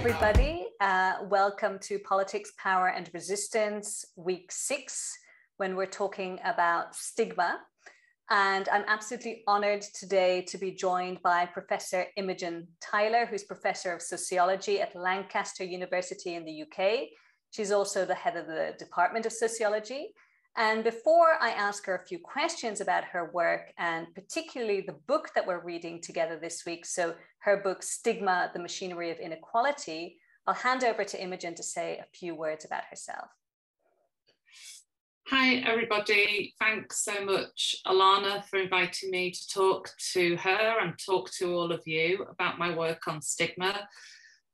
everybody. Welcome to Politics, Power and Resistance, week 6, when we're talking about stigma. And I'm absolutely honored today to be joined by Professor Imogen Tyler, who's Professor of Sociology at Lancaster University in the UK. She's also the head of the Department of Sociology. And before I ask her a few questions about her work, and particularly the book that we're reading together this week, so her book, Stigma, the Machinery of Inequality, I'll hand over to Imogen to say a few words about herself. Hi, everybody. Thanks so much, Alana, for inviting me to talk to her and talk to all of you about my work on stigma.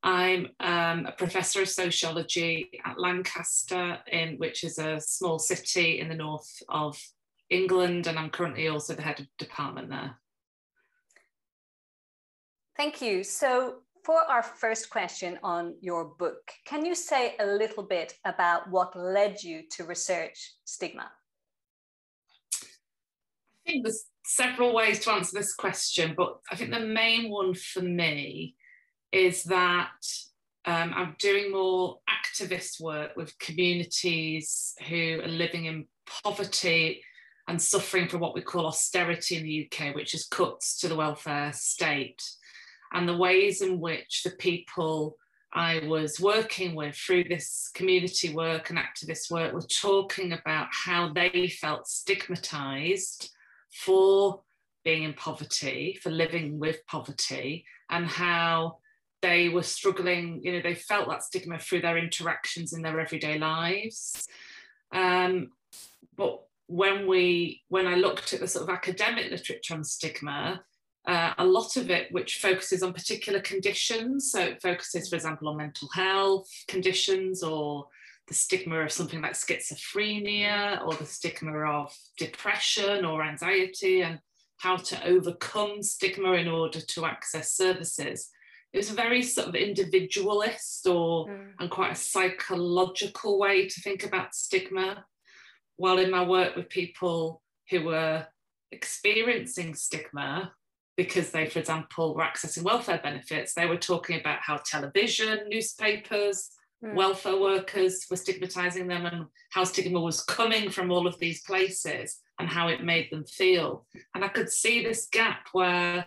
I'm a professor of sociology at Lancaster, which is a small city in the north of England, and I'm currently also the head of department there. Thank you. So for our first question on your book, can you say a little bit about what led you to research stigma? I think there's several ways to answer this question, but I think the main one for me is that I'm doing more activist work with communities who are living in poverty and suffering from what we call austerity in the UK, which is cuts to the welfare state. And the ways in which the people I was working with through this community work and activist work were talking about how they felt stigmatized for being in poverty, for living with poverty, and how they were struggling, they felt that stigma through their interactions in their everyday lives. But when I looked at the sort of academic literature on stigma, a lot of it which focuses on particular conditions, so it focuses, for example, on mental health conditions, or the stigma of something like schizophrenia, or the stigma of depression or anxiety, and how to overcome stigma in order to access services. It was a very sort of individualist and quite a psychological way to think about stigma. While in my work with people who were experiencing stigma because they, for example, were accessing welfare benefits, they were talking about how television, newspapers, welfare workers were stigmatizing them, and how stigma was coming from all of these places and how it made them feel. And I could see this gap where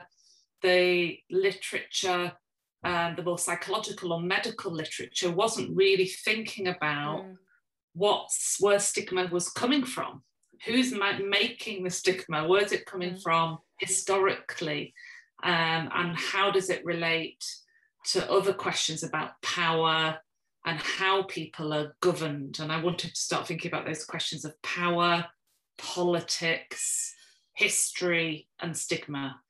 the literature, the more psychological or medical literature, wasn't really thinking about where stigma was coming from. Who's making the stigma? Where's it coming from historically? And how does it relate to other questions about power and how people are governed? And I wanted to start thinking about those questions of power, politics, history, and stigma.